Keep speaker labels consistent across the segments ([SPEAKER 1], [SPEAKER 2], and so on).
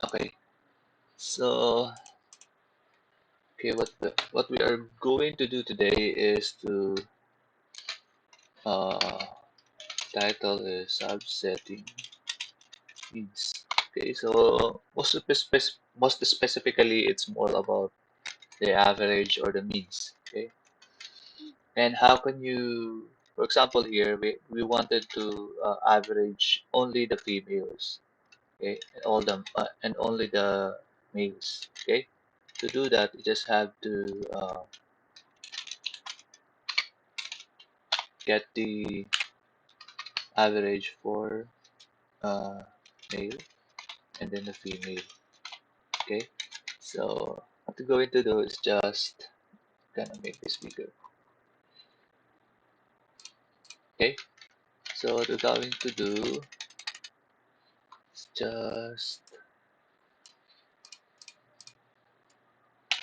[SPEAKER 1] Okay, so what we are going to do today is to uh, title is subsetting needs. Okay, so most specifically, it's more about the average or the means. Okay, and how can you, for example, here we wanted to average only the females. Okay, and all them and only the males. Okay, to do that, you just have to get the average for uh, male and then the female. Okay, so what we're going to do is just gonna make this bigger. Okay, so what we're going to do is just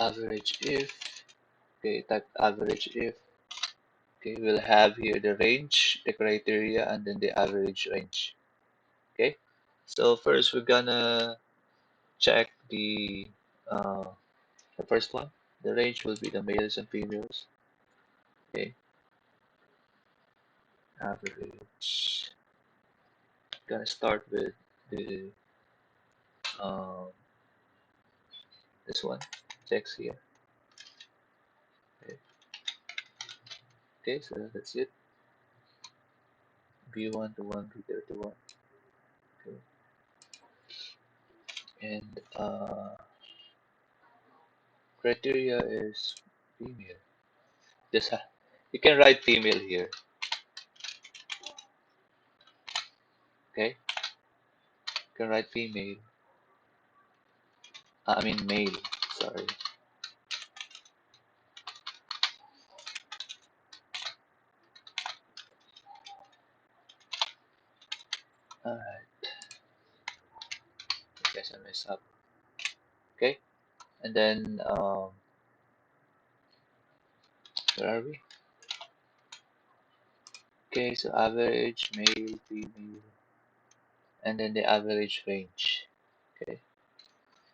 [SPEAKER 1] average if. Okay, type average if. Okay, we'll have here the range, the criteria, and then the average range. Okay, so first we're gonna check uh, the first one. The range will be the males and females. Okay, average. Gonna start with the um, this one. Checks here. Okay, okay, so that's it. B1 to 1 to 31. Okay, and criteria is female. Just you can write female here. Okay, you can write female. I mean male. Sorry. Alright, I guess I messed up. Okay, and then where are we? Okay, so average male, female, and then the average range. Okay,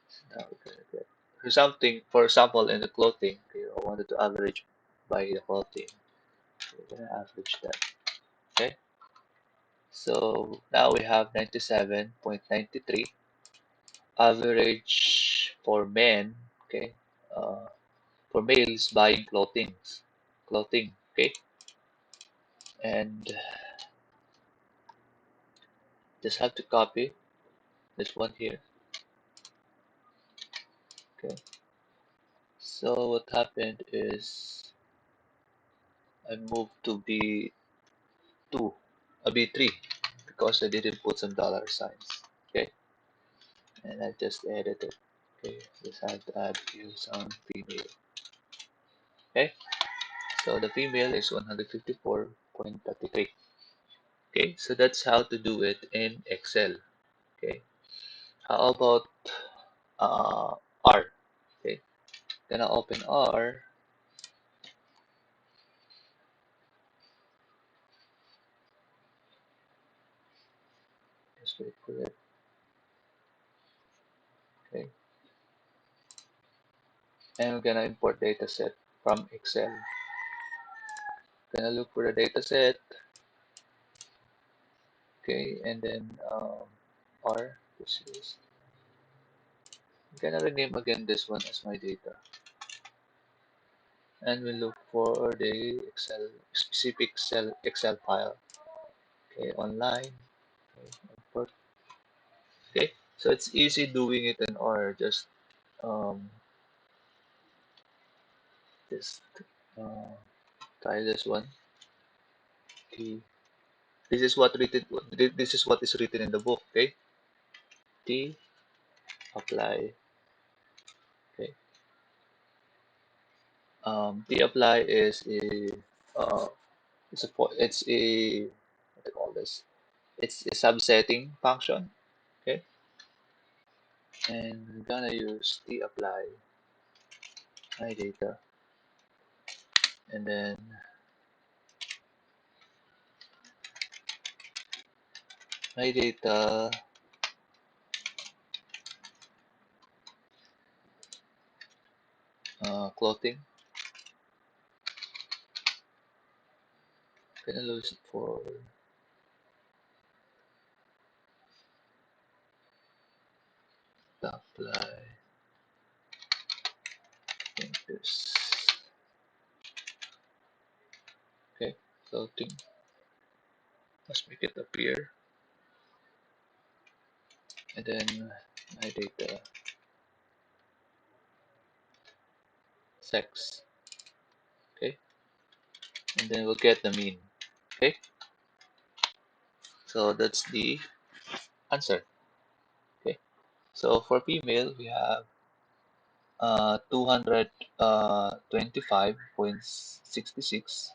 [SPEAKER 1] so now we're gonna get for something. For example, in the clothing, okay, I wanted to average by the clothing. So we're gonna average that. Okay, so now we have 97.93 average for men. Okay, uh, for males buying clothing. Okay, and just have to copy this one here. Okay, so what happened is I moved to B2, a B3 because I didn't put some dollar signs. Okay, and I just edited. Okay, just have to add here some female. Okay, so the female is 154.33. Okay, so that's how to do it in Excel. Okay, how about R? Okay, gonna open R. Just wait for it. Okay, and we're gonna import data set from Excel. Gonna look for the data set. Okay, and then R. This is gonna rename again this one as my data, and we look for the Excel specific Excel file. Okay, online. Okay, import. Okay, so it's easy doing it in R. Um, just uh, try this one. T. This is what written. This is what is written in the book. Okay. T apply. Okay. T apply is a it's a what do you call this? It's a subsetting function. Okay. And we're gonna use T apply my data, and then my data clothing. Gonna lose it for apply. Think this. Okay, clothing. Let's make it appear, and then my data sex. Okay, and then we'll get the mean. Okay, so that's the answer. Okay, so for female we have 225.66,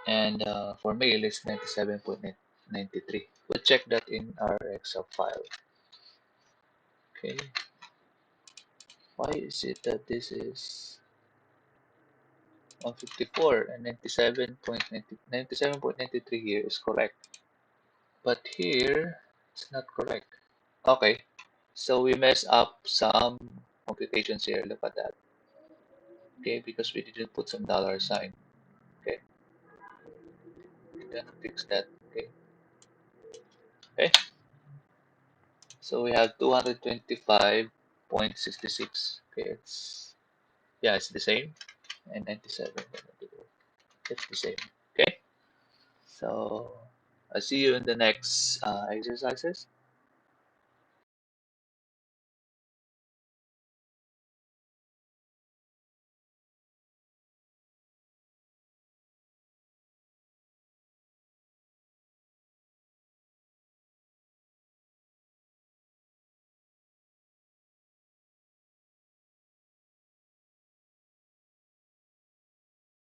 [SPEAKER 1] and for male it's 97.93. We'll check that in our Excel file. Okay, why is it that this is 154 and 97.93 here is correct, but here it's not correct? Okay, so we messed up some computations here. Look at that. Okay, because we didn't put some dollar sign. Okay, we're gonna fix that. Okay, okay. So we have 225.66. Okay, it's the same, and 97.92. It's the same. Okay, so I'll see you in the next exercises.